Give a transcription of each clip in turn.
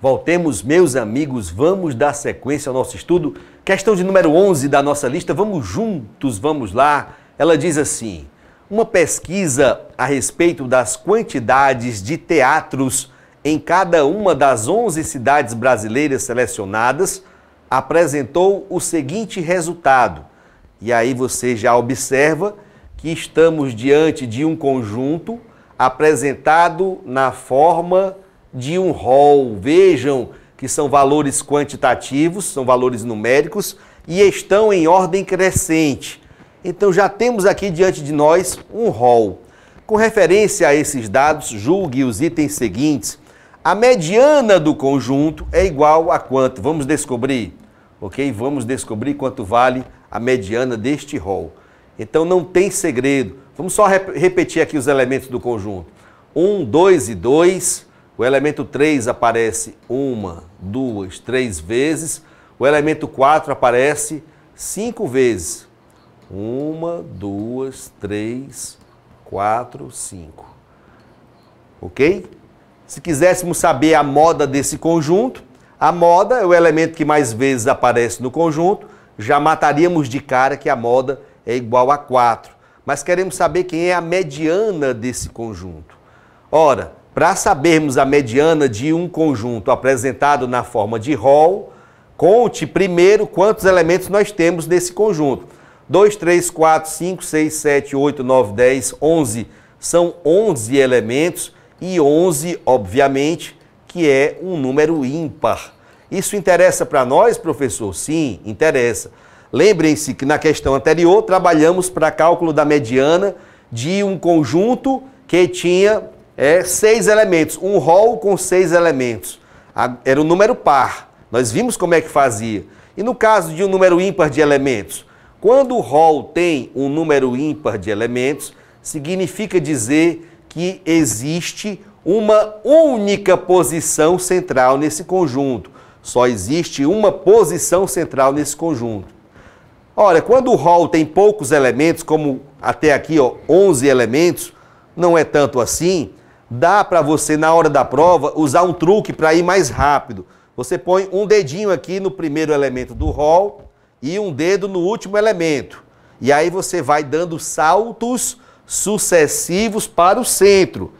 Voltemos, meus amigos, vamos dar sequência ao nosso estudo. Questão de número 11 da nossa lista, vamos juntos, vamos lá. Ela diz assim: uma pesquisa a respeito das quantidades de teatros em cada uma das 11 cidades brasileiras selecionadas apresentou o seguinte resultado. E aí você já observa que estamos diante de um conjunto apresentado na forma de um rol. Vejam que são valores quantitativos, são valores numéricos e estão em ordem crescente. Então já temos aqui diante de nós um rol. Com referência a esses dados, julgue os itens seguintes. A mediana do conjunto é igual a quanto? Vamos descobrir, ok? Vamos descobrir quanto vale a mediana deste rol. Então não tem segredo. Vamos só repetir aqui os elementos do conjunto. 1, 2 e 2. O elemento 3 aparece 1, 2, 3 vezes. O elemento 4 aparece 5 vezes. 1, 2, 3, 4, 5. Ok? Se quiséssemos saber a moda desse conjunto, a moda é o elemento que mais vezes aparece no conjunto, já mataríamos de cara que a moda é igual a 4. Mas queremos saber quem é a mediana desse conjunto. Ora, para sabermos a mediana de um conjunto apresentado na forma de rol, conte primeiro quantos elementos nós temos nesse conjunto. 2, 3, 4, 5, 6, 7, 8, 9, 10, 11. São 11 elementos e 11, obviamente, que é um número ímpar. Isso interessa para nós, professor? Sim, interessa. Lembrem-se que na questão anterior trabalhamos para cálculo da mediana de um conjunto que tinha 6 elementos, um rol com 6 elementos. Era um número par. Nós vimos como é que fazia. E no caso de um número ímpar de elementos? Quando o rol tem um número ímpar de elementos, significa dizer que existe uma única posição central nesse conjunto. Só existe uma posição central nesse conjunto. Ora, quando o rol tem poucos elementos, como até aqui, 11 elementos, não é tanto assim, dá para você, na hora da prova, usar um truque para ir mais rápido. Você põe um dedinho aqui no primeiro elemento do rol e um dedo no último elemento. E aí você vai dando saltos sucessivos para o centro.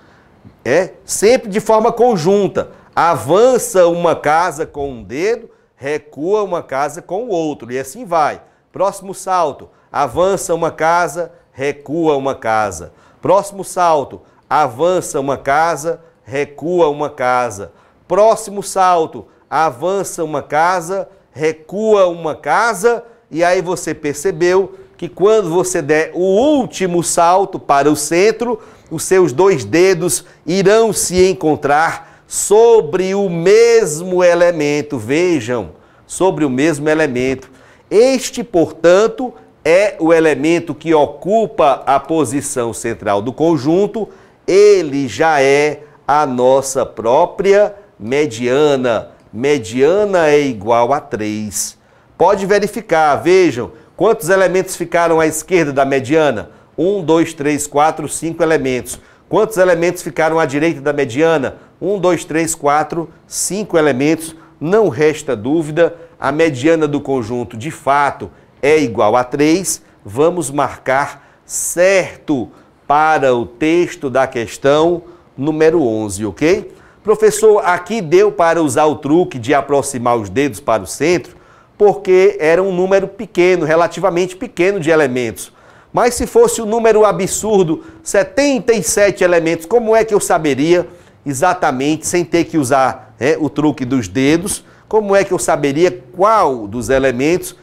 Sempre de forma conjunta. Avança uma casa com um dedo, recua uma casa com o outro. E assim vai. Próximo salto. Avança uma casa, recua uma casa. Próximo salto. Avança uma casa, recua uma casa. Próximo salto. Avança uma casa, recua uma casa. E aí você percebeu que quando você der o último salto para o centro, os seus 2 dedos irão se encontrar sobre o mesmo elemento. Vejam, sobre o mesmo elemento. Este, portanto, é o elemento que ocupa a posição central do conjunto. Ele já é a nossa própria mediana. Mediana é igual a 3. Pode verificar, vejam. Quantos elementos ficaram à esquerda da mediana? 1, 2, 3, 4, 5 elementos. Quantos elementos ficaram à direita da mediana? 1, 2, 3, 4, 5 elementos. Não resta dúvida, a mediana do conjunto, de fato, é igual a 3. Vamos marcar certo para o texto da questão número 11, ok? Professor, aqui deu para usar o truque de aproximar os dedos para o centro, porque era um número pequeno, relativamente pequeno de elementos. Mas se fosse um número absurdo, 77 elementos, como é que eu saberia exatamente, sem ter que usar o truque dos dedos, como é que eu saberia qual dos elementos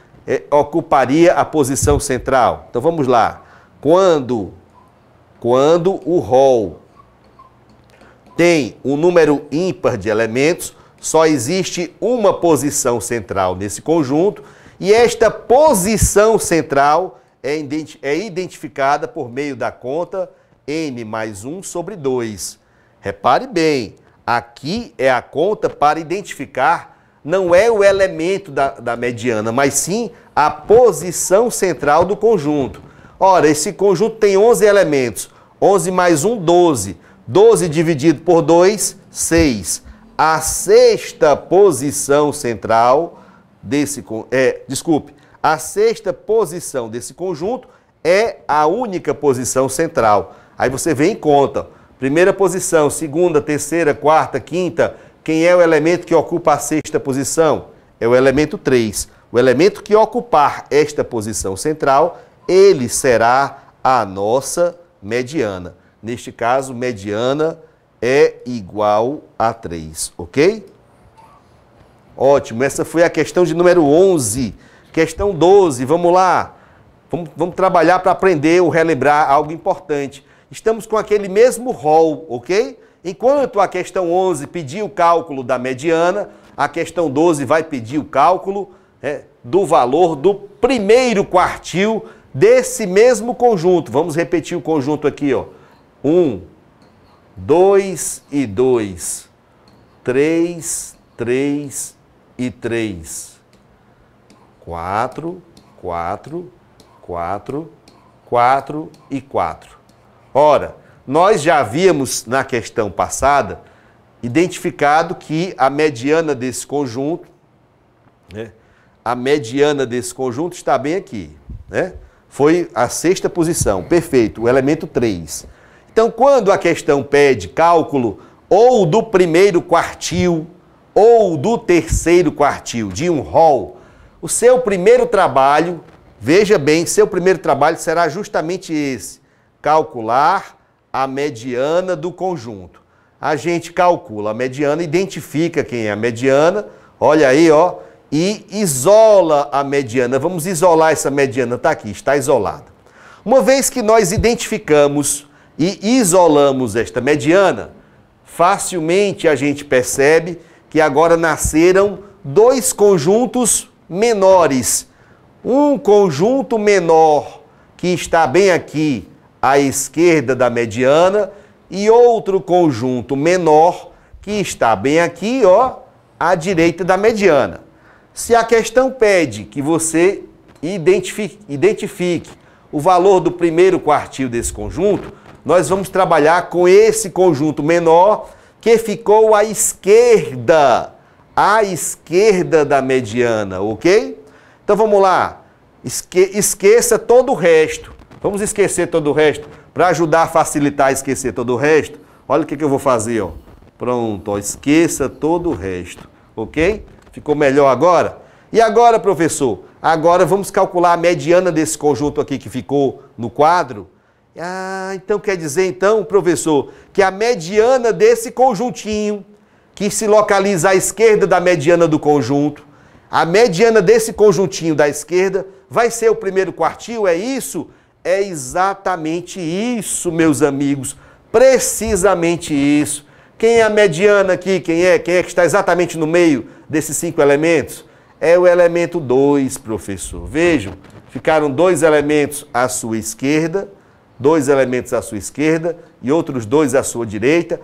ocuparia a posição central? Então vamos lá. Quando o rol tem um número ímpar de elementos, só existe uma posição central nesse conjunto e esta posição central é identificada por meio da conta n mais 1 sobre 2. Repare bem, aqui é a conta para identificar, não é o elemento da mediana, mas sim a posição central do conjunto. Ora, esse conjunto tem 11 elementos. 11 mais 1, 12. 12 dividido por 2, 6. a sexta posição central desse... a sexta posição desse conjunto é a única posição central. Aí você vem em conta. Primeira posição, segunda, terceira, quarta, quinta. Quem é o elemento que ocupa a sexta posição? É o elemento 3. O elemento que ocupar esta posição central, ele será a nossa mediana. Neste caso, mediana é igual a 3, ok? Ótimo, essa foi a questão de número 11. Questão 12, vamos lá. Vamos trabalhar para aprender ou relembrar algo importante. Estamos com aquele mesmo rol, ok? Enquanto a questão 11 pediu o cálculo da mediana, a questão 12 vai pedir o cálculo do valor do primeiro quartil desse mesmo conjunto. Vamos repetir o conjunto aqui, ó. 1, 2 e 2. 3, 3 e 3. 4, 4, 4, 4 e 4. Ora, nós já havíamos na questão passada identificado que a mediana desse conjunto, a mediana desse conjunto está bem aqui, Foi a sexta posição, perfeito, o elemento 3. Então, quando a questão pede cálculo ou do primeiro quartil ou do terceiro quartil de um rol, o seu primeiro trabalho, veja bem, seu primeiro trabalho será justamente esse, calcular a mediana do conjunto. A gente calcula a mediana, identifica quem é a mediana, olha aí, ó, e isola a mediana. Vamos isolar essa mediana, está aqui, está isolada. Uma vez que nós identificamos e isolamos esta mediana, facilmente a gente percebe que agora nasceram dois conjuntos menores. Um conjunto menor que está bem aqui à esquerda da mediana e outro conjunto menor que está bem aqui, ó, à direita da mediana. Se a questão pede que você identifique o valor do primeiro quartil desse conjunto, nós vamos trabalhar com esse conjunto menor que ficou à esquerda da mediana, ok? Então vamos lá, esqueça todo o resto. Vamos esquecer todo o resto. Para ajudar a facilitar esquecer todo o resto, olha o que eu vou fazer, ó. Pronto, ó, esqueça todo o resto, ok? Ficou melhor agora? E agora, professor? Agora vamos calcular a mediana desse conjunto aqui que ficou no quadro. Ah, então quer dizer, então, professor, que a mediana desse conjuntinho, que se localiza à esquerda da mediana do conjunto, a mediana desse conjuntinho da esquerda vai ser o primeiro quartil, é isso? É exatamente isso, meus amigos, precisamente isso. Quem é a mediana aqui? Quem é que está exatamente no meio desses 5 elementos? É o elemento 2, professor. Vejam, ficaram 2 elementos à sua esquerda, 2 elementos à sua esquerda e outros 2 à sua direita.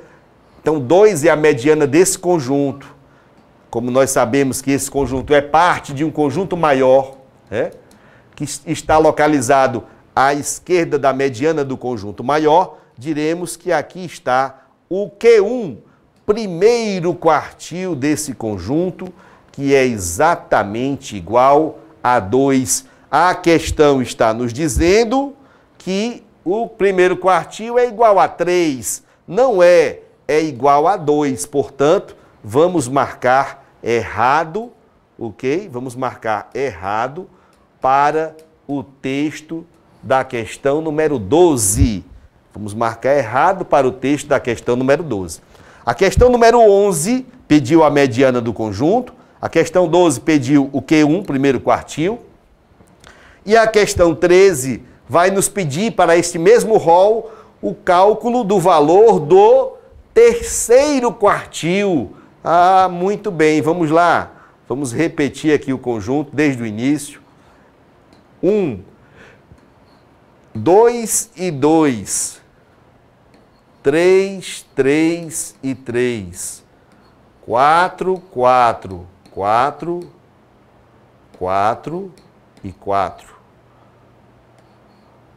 Então, 2 é a mediana desse conjunto. Como nós sabemos que esse conjunto é parte de um conjunto maior, que está localizado à esquerda da mediana do conjunto maior, diremos que aqui está o Q1, primeiro quartil desse conjunto, que é exatamente igual a 2. A questão está nos dizendo que o primeiro quartil é igual a 3. Não é, é igual a 2. Portanto, vamos marcar errado, ok? Vamos marcar errado para o texto da questão número 12. Vamos marcar errado para o texto da questão número 12. A questão número 11 pediu a mediana do conjunto. A questão 12 pediu o Q1, primeiro quartil. E a questão 13 vai nos pedir para este mesmo rol o cálculo do valor do terceiro quartil. Ah, muito bem, vamos lá. Vamos repetir aqui o conjunto desde o início. 1, 2 e 2. 3, 3 e 3. 4, 4, 4, 4 e 4.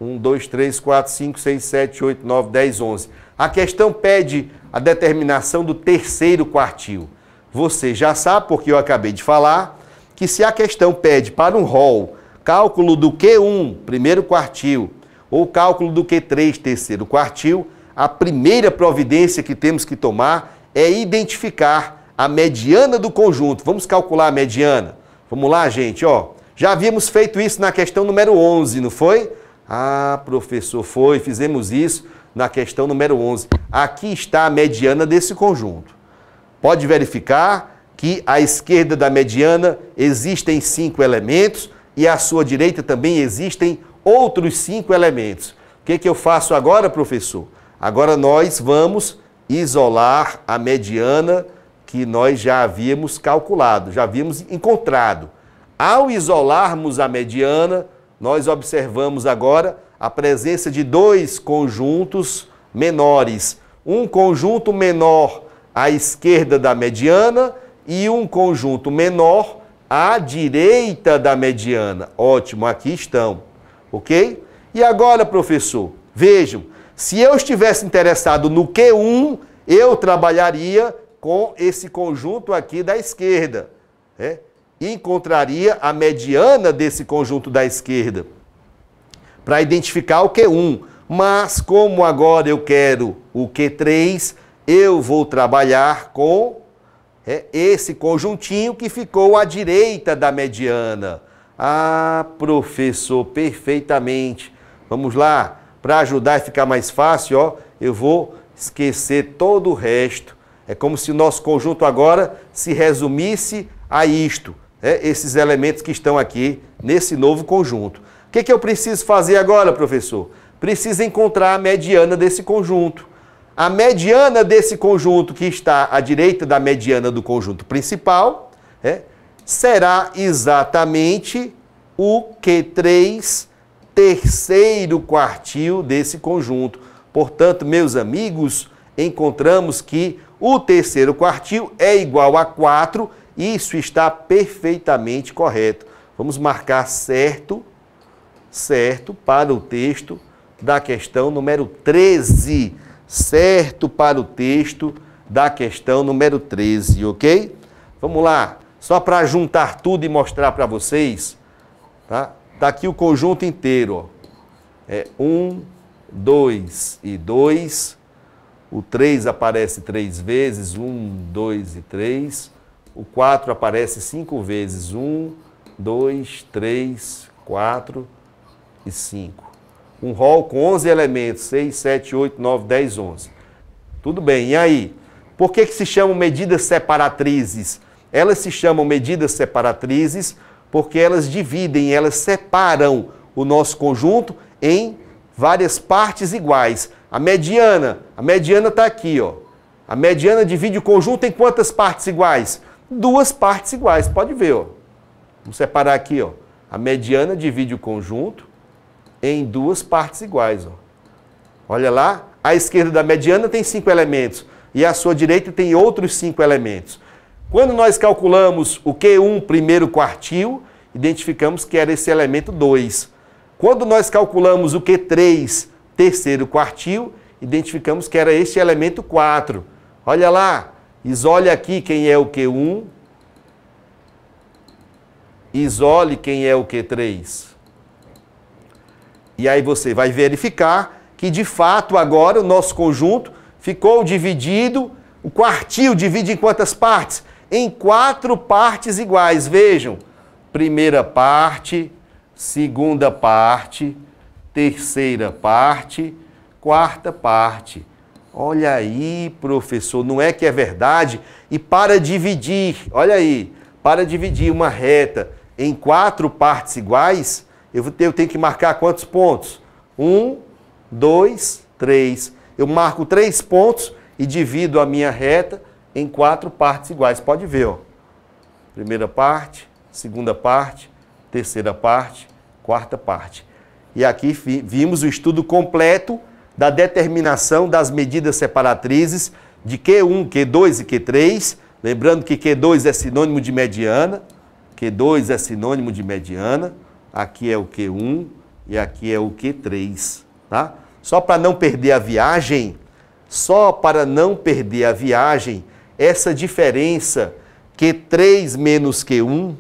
1, 2, 3, 4, 5, 6, 7, 8, 9, 10, 11. A questão pede a determinação do terceiro quartil. Você já sabe, porque eu acabei de falar, que se a questão pede para um rol cálculo do Q1, primeiro quartil, ou cálculo do Q3, terceiro quartil, a primeira providência que temos que tomar é identificar a mediana do conjunto. Vamos calcular a mediana? Vamos lá, gente, ó. Já havíamos feito isso na questão número 11, não foi? Ah, professor, fizemos isso na questão número 11. Aqui está a mediana desse conjunto. Pode verificar que à esquerda da mediana existem 5 elementos e à sua direita também existem outros 5 elementos. O que eu faço agora, professor? Agora nós vamos isolar a mediana que nós já havíamos calculado, já havíamos encontrado. Ao isolarmos a mediana, nós observamos agora a presença de 2 conjuntos menores. Um conjunto menor à esquerda da mediana e um conjunto menor à direita da mediana. Ótimo, aqui estão, ok? E agora, professor, vejam, se eu estivesse interessado no Q1, eu trabalharia com esse conjunto aqui da esquerda, né? E encontraria a mediana desse conjunto da esquerda para identificar o Q1. Mas como agora eu quero o Q3, eu vou trabalhar com esse conjuntinho que ficou à direita da mediana. Ah, professor, perfeitamente. Vamos lá, para ajudar e ficar mais fácil, ó, eu vou esquecer todo o resto. É como se o nosso conjunto agora se resumisse a isto, esses elementos que estão aqui nesse novo conjunto. O que eu preciso fazer agora, professor? Preciso encontrar a mediana desse conjunto. A mediana desse conjunto que está à direita da mediana do conjunto principal será exatamente o Q3, terceiro quartil desse conjunto. Portanto, meus amigos, encontramos que o terceiro quartil é igual a 4, isso está perfeitamente correto. Vamos marcar certo para o texto da questão número 13. Certo para o texto da questão número 13, ok? Vamos lá, só para juntar tudo e mostrar para vocês, tá? Tá aqui o conjunto inteiro, ó. 1, 2 e 2. O 3 aparece 3 vezes, 1, 2 e 3. O 4 aparece 5 vezes, 1, 2, 3, 4 e 5. Um rol com 11 elementos, 6, 7, 8, 9, 10, 11. Tudo bem, e aí? Por que se chamam medidas separatrizes? Elas se chamam medidas separatrizes porque elas dividem, elas separam o nosso conjunto em várias partes iguais. A mediana está aqui, ó. A mediana divide o conjunto em quantas partes iguais? 2 partes iguais, pode ver, ó. Vamos separar aqui, ó. A mediana divide o conjunto em 2 partes iguais, ó. Olha lá, à esquerda da mediana tem 5 elementos e à sua direita tem outros 5 elementos. Quando nós calculamos o Q1, primeiro quartil, identificamos que era esse elemento 2. Quando nós calculamos o Q3, terceiro quartil, identificamos que era este elemento 4. Olha lá, isole aqui quem é o Q1, isole quem é o Q3. E aí você vai verificar que, de fato, agora o nosso conjunto ficou dividido. O quartil divide em quantas partes? Em 4 partes iguais. Vejam, primeira parte, segunda parte, terceira parte, quarta parte. Olha aí, professor, não é que é verdade? E para dividir, olha aí, para dividir uma reta em 4 partes iguais, eu tenho que marcar quantos pontos? 1, 2, 3. Eu marco 3 pontos e divido a minha reta em 4 partes iguais. Pode ver, ó. Primeira parte, segunda parte, terceira parte, quarta parte. E aqui vimos o estudo completo da determinação das medidas separatrizes de Q1, Q2 e Q3. Lembrando que Q2 é sinônimo de mediana. Q2 é sinônimo de mediana. Aqui é o Q1 e aqui é o Q3, tá? Só para não perder a viagem, só para não perder a viagem, essa diferença Q3 menos Q1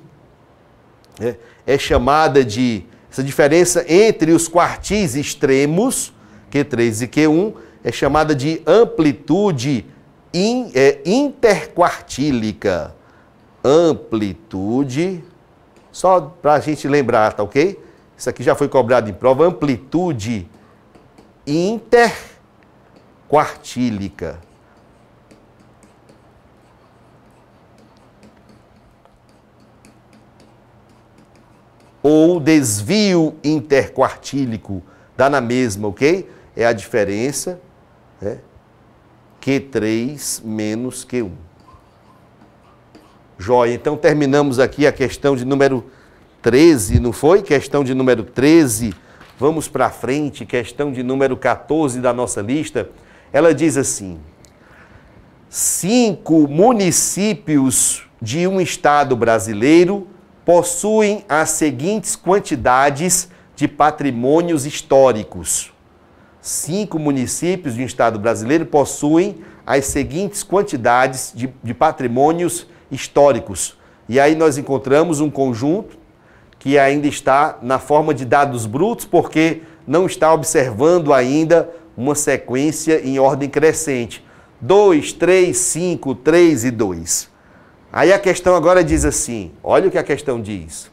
é chamada de, essa diferença entre os quartis extremos, Q3 e Q1, é chamada de amplitude interquartílica. Amplitude, só para a gente lembrar, tá ok? Isso aqui já foi cobrado em prova, amplitude interquartílica. Ou desvio interquartílico, dá na mesma, ok? É a diferença, né? Q3 menos Q1. Joia, então terminamos aqui a questão de número 13, não foi? Questão de número 13, vamos para frente, questão de número 14 da nossa lista. Ela diz assim: 5 municípios de um estado brasileiro possuem as seguintes quantidades de patrimônios históricos. 5 municípios de um estado brasileiro possuem as seguintes quantidades de patrimônios históricos. E aí nós encontramos um conjunto que ainda está na forma de dados brutos, porque não está observando ainda uma sequência em ordem crescente. 2, 3, 5, 3 e 2. Aí a questão agora diz assim, olha o que a questão diz.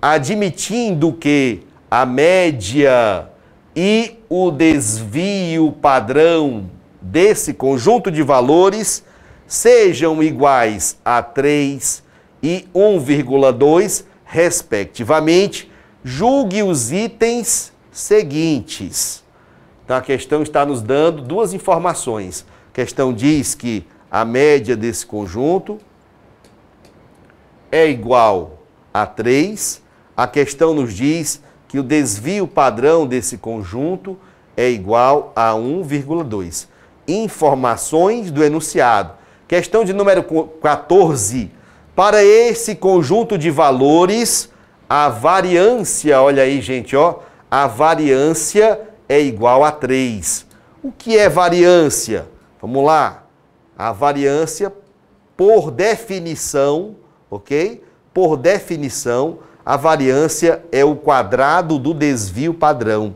Admitindo que a média e o desvio padrão desse conjunto de valores sejam iguais a 3 e 1,2, respectivamente, julgue os itens seguintes. Então a questão está nos dando duas informações. A questão diz que a média desse conjunto é igual a 3. A questão nos diz que o desvio padrão desse conjunto é igual a 1,2. Informações do enunciado. Questão de número 14. Para esse conjunto de valores, a variância, olha aí, gente, ó, a variância é igual a 3. O que é variância? Vamos lá. A variância, por definição, ok? Por definição, a variância é o quadrado do desvio padrão.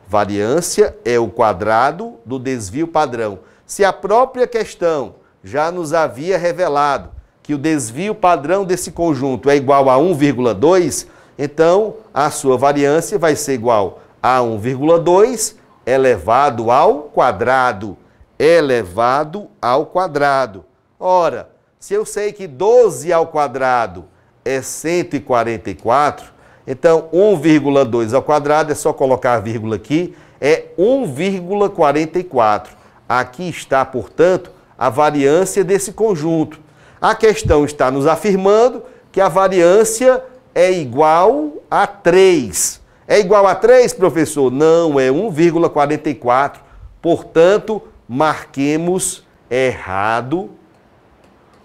Variância é o quadrado do desvio padrão. Se a própria questão já nos havia revelado que o desvio padrão desse conjunto é igual a 1,2, então a sua variância vai ser igual a 1,2 elevado ao quadrado. Elevado ao quadrado. Ora, se eu sei que 12 ao quadrado é 144, então 1,2 ao quadrado, é só colocar a vírgula aqui, é 1,44. Aqui está, portanto, a variância desse conjunto. A questão está nos afirmando que a variância é igual a 3. É igual a 3, professor? Não, é 1,44. Portanto, marquemos errado.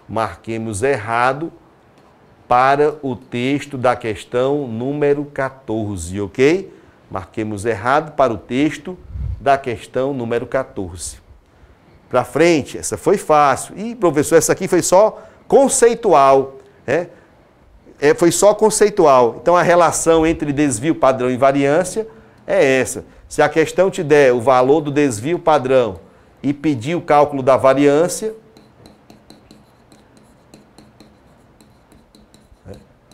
Marquemos errado para o texto da questão número 14, ok? Marquemos errado para o texto da questão número 14. Para frente, essa foi fácil. Ih, professor, essa aqui foi só conceitual, né? Foi só conceitual. Então, a relação entre desvio padrão e variância é essa. Se a questão te der o valor do desvio padrão e pedir o cálculo da variância,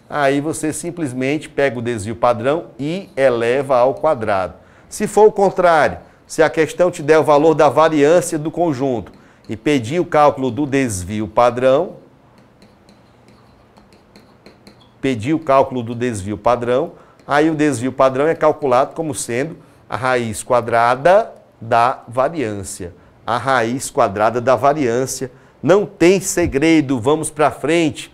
aí você simplesmente pega o desvio padrão e eleva ao quadrado. Se for o contrário, se a questão te der o valor da variância do conjunto e pedir o cálculo do desvio padrão, aí o desvio padrão é calculado como sendo a raiz quadrada da variância. A raiz quadrada da variância. Não tem segredo, vamos para frente.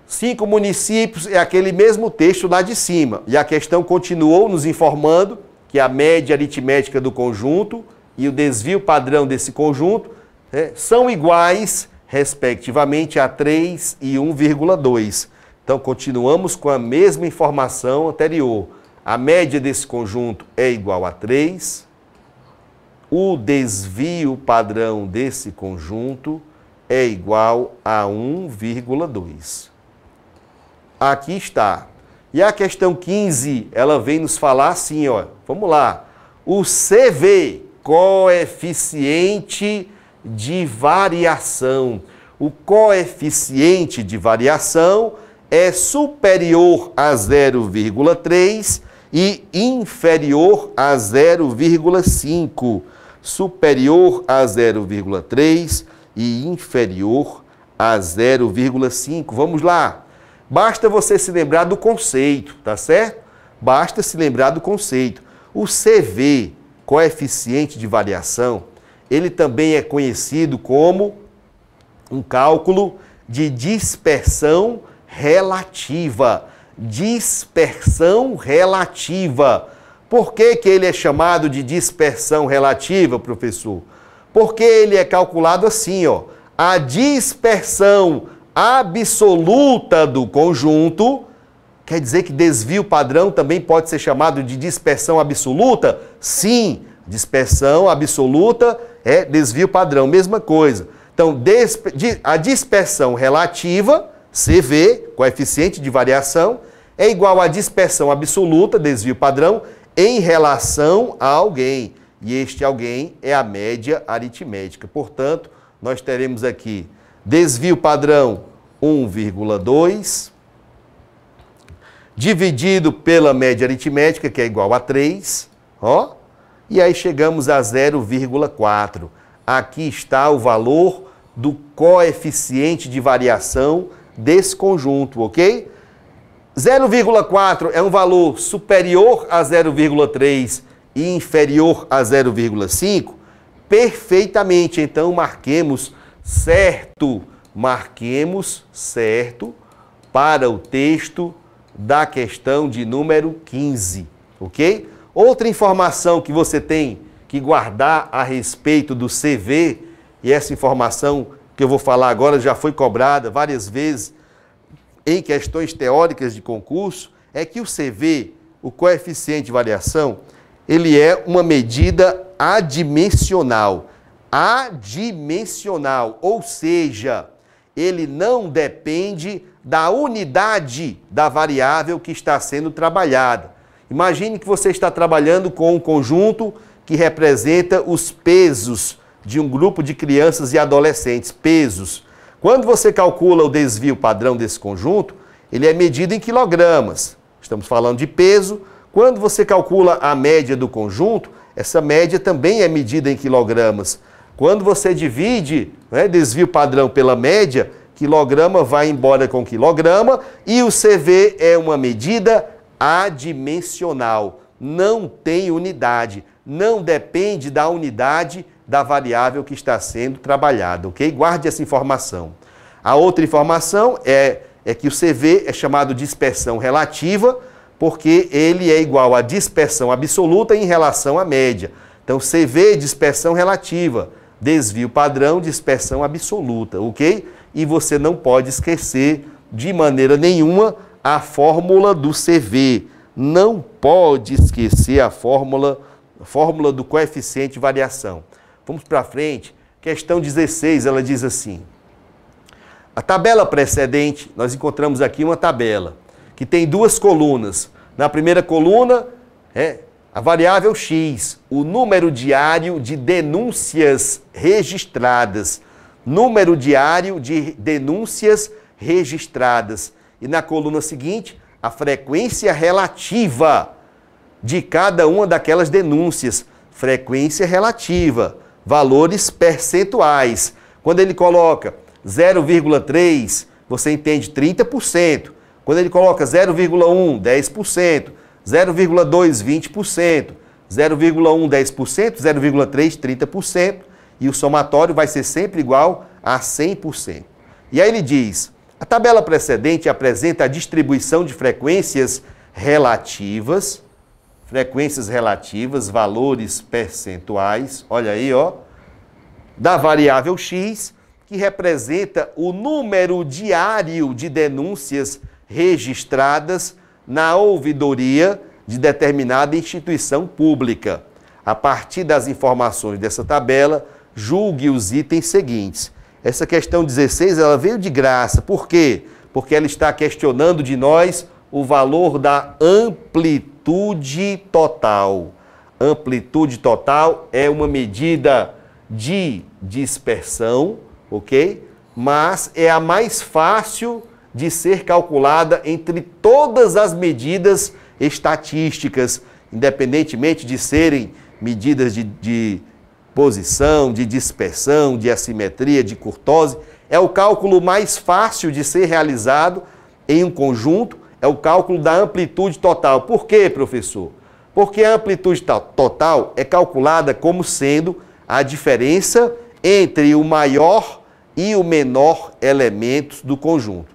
5 municípios é aquele mesmo texto lá de cima. E a questão continuou nos informando que a média aritmética do conjunto e o desvio padrão desse conjunto são iguais, respectivamente, a 3 e 1,2. Então, continuamos com a mesma informação anterior. A média desse conjunto é igual a 3, o desvio padrão desse conjunto é igual a 1,2. Aqui está. E a questão 15, ela vem nos falar assim, ó. Vamos lá. O CV, coeficiente de variação. O coeficiente de variação é superior a 0,3 e inferior a 0,5. Superior a 0,3 e inferior a 0,5. Vamos lá. Basta você se lembrar do conceito, tá certo? Basta se lembrar do conceito. O CV, coeficiente de variação, ele também é conhecido como um cálculo de dispersão relativa. Dispersão relativa. Por que que ele é chamado de dispersão relativa, professor? Porque ele é calculado assim, ó. A dispersão absoluta do conjunto, quer dizer que desvio padrão também pode ser chamado de dispersão absoluta? Sim, dispersão absoluta é desvio padrão, mesma coisa. Então, a dispersão relativa, CV, coeficiente de variação, é igual à dispersão absoluta, desvio padrão, em relação a alguém. E este alguém é a média aritmética. Portanto, nós teremos aqui desvio padrão 1,2, dividido pela média aritmética, que é igual a 3, ó, e aí chegamos a 0,4. Aqui está o valor do coeficiente de variação desse conjunto, ok? 0,4 é um valor superior a 0,3 e inferior a 0,5? Perfeitamente, então marquemos certo para o texto da questão de número 15, ok? Outra informação que você tem que guardar a respeito do CV, e essa informação que eu vou falar agora já foi cobrada várias vezes em questões teóricas de concurso, é que o CV, o coeficiente de variação, ele é uma medida adimensional. Adimensional, ou seja, ele não depende da unidade da variável que está sendo trabalhada. Imagine que você está trabalhando com um conjunto que representa os pesos de um grupo de crianças e adolescentes. Pesos. Quando você calcula o desvio padrão desse conjunto, ele é medido em quilogramas. Estamos falando de peso. Quando você calcula a média do conjunto, essa média também é medida em quilogramas. Quando você divide, né, desvio padrão pela média, quilograma vai embora com quilograma e o CV é uma medida adimensional. Não tem unidade, não depende da unidade da variável que está sendo trabalhada, ok? Guarde essa informação. A outra informação é que o CV é chamado de dispersão relativa, porque ele é igual à dispersão absoluta em relação à média. Então, CV, dispersão relativa, desvio padrão, dispersão absoluta, ok? E você não pode esquecer de maneira nenhuma a fórmula do CV. Não pode esquecer a fórmula do coeficiente de variação. Vamos para frente. Questão 16, ela diz assim. A tabela precedente, nós encontramos aqui uma tabela que tem duas colunas. Na primeira coluna é a variável X, o número diário de denúncias registradas. Número diário de denúncias registradas. E na coluna seguinte, a frequência relativa de cada uma daquelas denúncias. Frequência relativa, valores percentuais. Quando ele coloca 0,3, você entende 30%. Quando ele coloca 0,1, 10%. 0,2, 20%. 0,1, 10%. 0,3, 30%. E o somatório vai ser sempre igual a 100%. E aí ele diz, a tabela precedente apresenta a distribuição de frequências relativas, valores percentuais, olha aí, ó, da variável X, que representa o número diário de denúncias registradas na ouvidoria de determinada instituição pública. A partir das informações dessa tabela, julgue os itens seguintes. Essa questão 16, ela veio de graça. Por quê? Porque ela está questionando de nós o valor da amplitude total. Amplitude total é uma medida de dispersão, ok? Mas é a mais fácil de ser calculada entre todas as medidas estatísticas, independentemente de serem medidas de posição, de dispersão, de assimetria, de kurtose. É o cálculo mais fácil de ser realizado em um conjunto, é o cálculo da amplitude total. Por quê, professor? Porque a amplitude total é calculada como sendo a diferença entre o maior e o menor elementos do conjunto.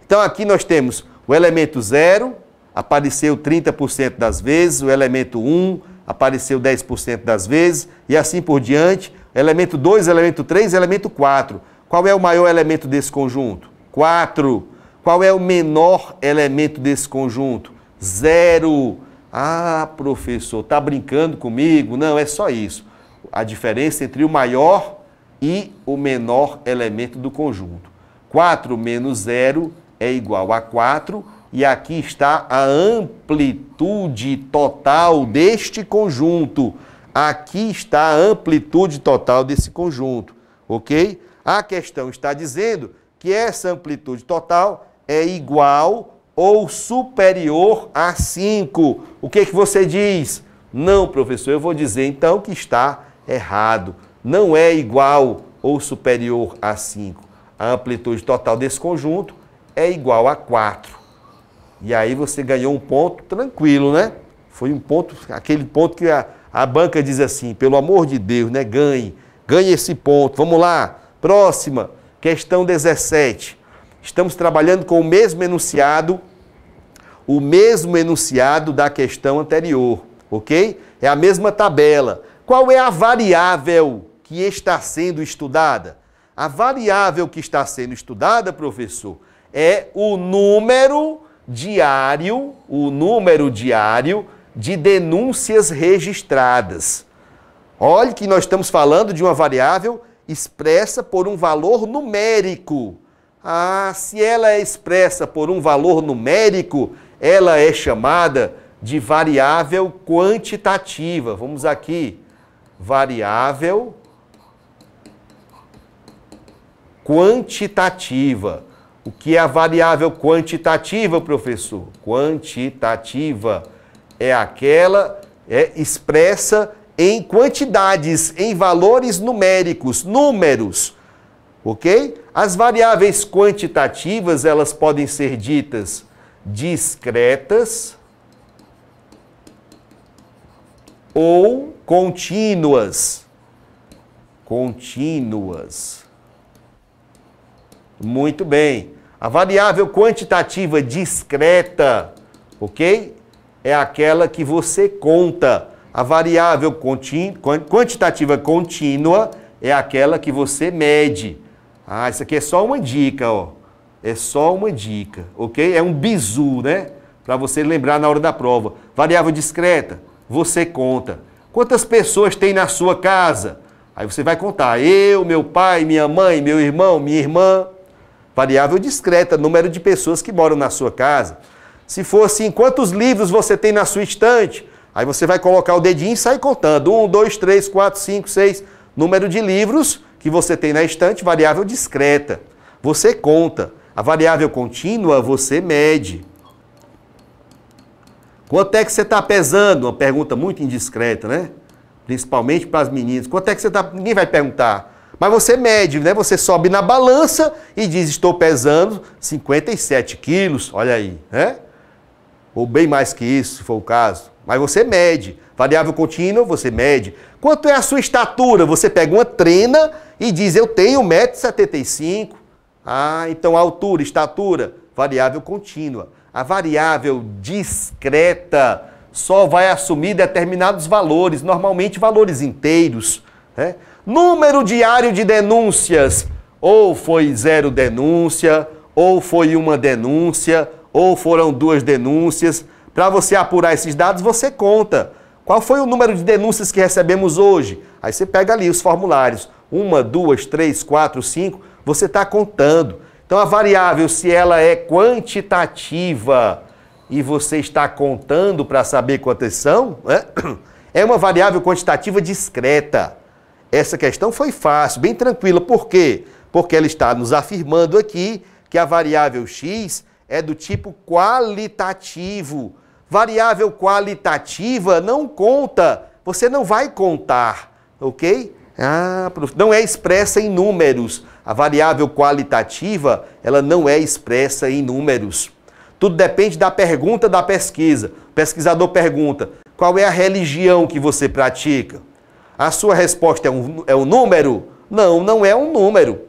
Então aqui nós temos o elemento 0, apareceu 30% das vezes, o elemento 1 apareceu 10% das vezes, e assim por diante, elemento 2, elemento 3, elemento 4. Qual é o maior elemento desse conjunto? 4. Qual é o menor elemento desse conjunto? 0. Ah, professor, está brincando comigo? Não, é só isso. A diferença entre o maior e o menor elemento do conjunto. 4 menos 0 é igual a 4, e aqui está a amplitude total deste conjunto. Aqui está a amplitude total desse conjunto, ok? A questão está dizendo que essa amplitude total é igual ou superior a 5. O que você diz? Não, professor, eu vou dizer então que está errado. Não é igual ou superior a 5. A amplitude total desse conjunto é igual a 4. E aí você ganhou um ponto tranquilo, né? Foi um ponto, aquele ponto que a banca diz assim, pelo amor de Deus, né? Ganhe esse ponto. Vamos lá, próxima, questão 17. Estamos trabalhando com o mesmo enunciado da questão anterior, ok? É a mesma tabela. Qual é a variável que está sendo estudada? A variável que está sendo estudada, professor, é o número diário de denúncias registradas. Olhe que nós estamos falando de uma variável expressa por um valor numérico. Ah, se ela é expressa por um valor numérico, ela é chamada de variável quantitativa. Vamos aqui, variável quantitativa. O que é a variável quantitativa, professor? Quantitativa é aquela expressa em quantidades, em valores numéricos, números, ok? As variáveis quantitativas, elas podem ser ditas discretas ou contínuas. Contínuas. Muito bem. A variável quantitativa discreta, ok? É aquela que você conta. A variável quantitativa contínua é aquela que você mede. Ah, isso aqui é só uma dica, ó. É só uma dica, ok? É um bizu, né? Para você lembrar na hora da prova. Variável discreta, você conta. Quantas pessoas tem na sua casa? Aí você vai contar. Eu, meu pai, minha mãe, meu irmão, minha irmã. Variável discreta, número de pessoas que moram na sua casa. Se for assim, quantos livros você tem na sua estante? Aí você vai colocar o dedinho e sai contando. 1, 2, 3, 4, 5, 6. Número de livros que você tem na estante, variável discreta. Você conta. A variável contínua, você mede. Quanto é que você está pesando? Uma pergunta muito indiscreta, né? Principalmente para as meninas. Quanto é que você está... Ninguém vai perguntar. Mas você mede, né? Você sobe na balança e diz, estou pesando 57 quilos, olha aí, né? Ou bem mais que isso, se for o caso. Mas você mede. Variável contínua, você mede. Quanto é a sua estatura? Você pega uma trena e diz, eu tenho 1,75 m. Ah, então altura, estatura, variável contínua. A variável discreta só vai assumir determinados valores, normalmente valores inteiros, né? Número diário de denúncias, ou foi 0 denúncia, ou foi 1 denúncia, ou foram 2 denúncias. Para você apurar esses dados, você conta. Qual foi o número de denúncias que recebemos hoje? Aí você pega ali os formulários. 1, 2, 3, 4, 5. Você está contando. Então a variável, se ela é quantitativa e você está contando para saber quantas são, é uma variável quantitativa discreta. Essa questão foi fácil, bem tranquila. Por quê? Porque ela está nos afirmando aqui que a variável x é do tipo qualitativo. Variável qualitativa não conta, você não vai contar, ok? Não é expressa em números. A variável qualitativa, ela não é expressa em números. Tudo depende da pergunta da pesquisa. O pesquisador pergunta, qual é a religião que você pratica? A sua resposta é um número? Não, não é um número.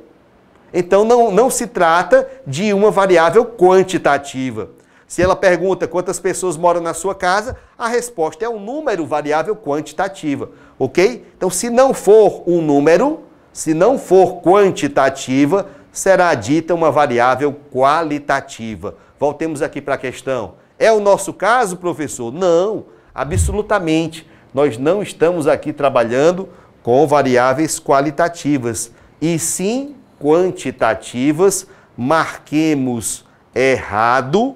Então não se trata de uma variável quantitativa. Se ela pergunta quantas pessoas moram na sua casa, a resposta é um número, variável quantitativa, ok? Então, se não for um número, se não for quantitativa, será dita uma variável qualitativa. Voltemos aqui para a questão. É o nosso caso, professor? Não, absolutamente. Nós não estamos aqui trabalhando com variáveis qualitativas, e sim quantitativas. Marquemos errado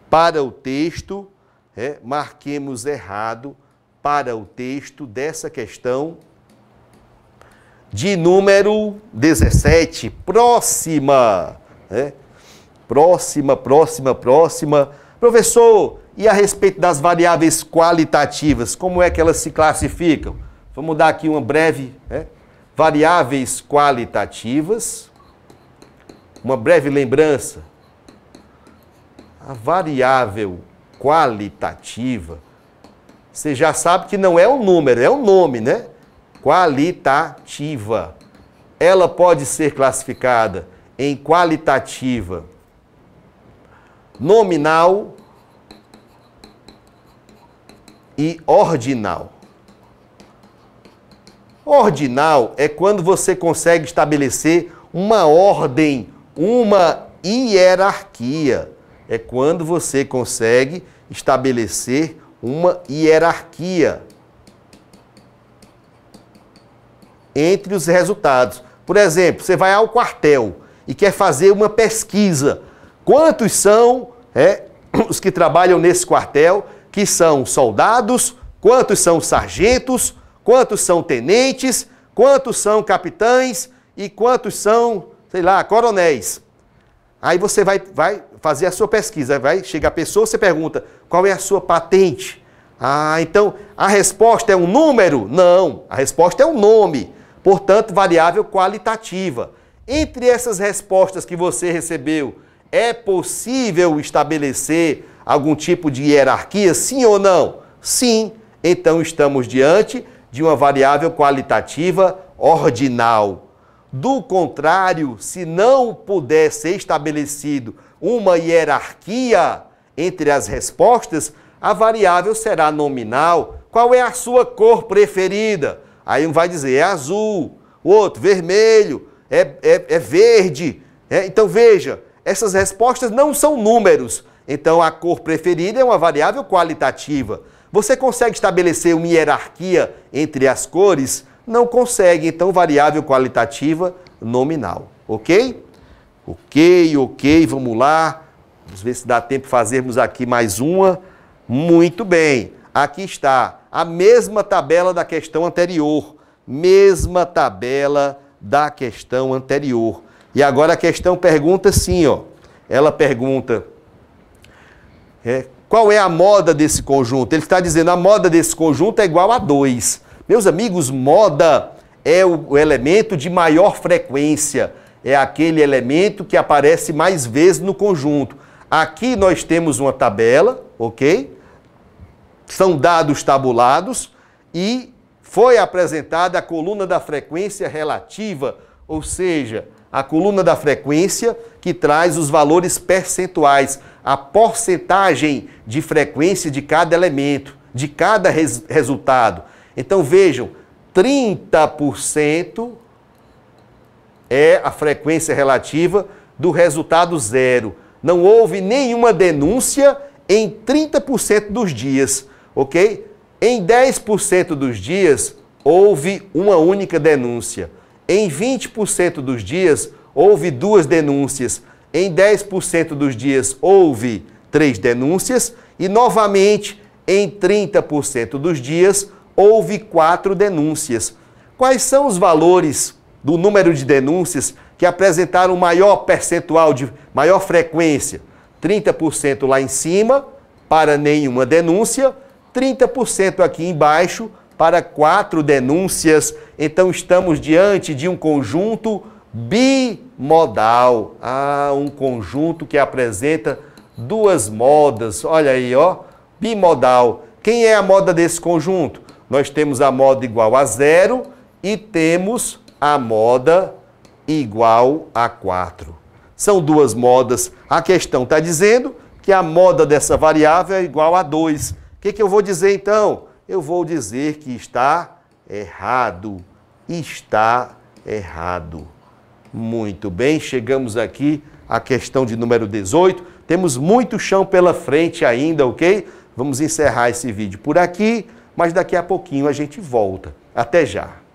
para o texto, marquemos errado para o texto dessa questão de número 17. Próxima. Próxima. Professor, e a respeito das variáveis qualitativas, como é que elas se classificam? Vamos dar aqui uma breve, variáveis qualitativas, uma breve lembrança. A variável qualitativa, você já sabe que não é um número, é um nome, né? Qualitativa. Ela pode ser classificada em qualitativa nominal e ordinal. Ordinal é quando você consegue estabelecer uma ordem, uma hierarquia. É quando você consegue estabelecer uma hierarquia entre os resultados. Por exemplo, você vai ao quartel e quer fazer uma pesquisa. Quantos são os que trabalham nesse quartel, que são soldados, quantos são sargentos, quantos são tenentes, quantos são capitães e quantos são, sei lá, coronéis. Aí você vai fazer a sua pesquisa, vai chegar a pessoa, você pergunta, qual é a sua patente? Então a resposta é um número? Não, a resposta é um nome, portanto, variável qualitativa. Entre essas respostas que você recebeu, é possível estabelecer algum tipo de hierarquia, sim ou não? Sim, então estamos diante de uma variável qualitativa ordinal. Do contrário, se não puder ser estabelecido uma hierarquia entre as respostas, a variável será nominal. Qual é a sua cor preferida? Aí um vai dizer, é azul, o outro, vermelho, é verde. Então veja, essas respostas não são números. Então a cor preferida é uma variável qualitativa. Você consegue estabelecer uma hierarquia entre as cores? Não consegue, então variável qualitativa nominal, ok? Ok, vamos lá. Vamos ver se dá tempo de fazermos aqui mais uma. Muito bem, aqui está a mesma tabela da questão anterior. Mesma tabela da questão anterior. E agora a questão pergunta assim, ó. Ela pergunta, qual é a moda desse conjunto? Ele está dizendo, a moda desse conjunto é igual a 2. Meus amigos, moda é o elemento de maior frequência. É aquele elemento que aparece mais vezes no conjunto. Aqui nós temos uma tabela, ok? São dados tabulados e foi apresentada a coluna da frequência relativa, ou seja, a coluna da frequência que traz os valores percentuais, a porcentagem de frequência de cada elemento, de cada resultado. Então vejam, 30% é a frequência relativa do resultado zero. Não houve nenhuma denúncia em 30% dos dias, ok? Em 10% dos dias, houve uma única denúncia. Em 20% dos dias, houve 2 denúncias. Em 10% dos dias, houve 3 denúncias. E, novamente, em 30% dos dias, houve 4 denúncias. Quais são os valores do número de denúncias que apresentaram maior percentual, de maior frequência? 30% lá em cima, para nenhuma denúncia. 30% aqui embaixo, para 4 denúncias. Então, estamos diante de um conjunto bimodal. Um conjunto que apresenta 2 modas. Olha aí, ó, bimodal. Quem é a moda desse conjunto? Nós temos a moda igual a 0 e temos a moda igual a 4. São 2 modas. A questão está dizendo que a moda dessa variável é igual a 2. O que eu vou dizer então? Eu vou dizer que está errado. Está errado. Muito bem, chegamos aqui à questão de número 18. Temos muito chão pela frente ainda, ok? Vamos encerrar esse vídeo por aqui, mas daqui a pouquinho a gente volta. Até já!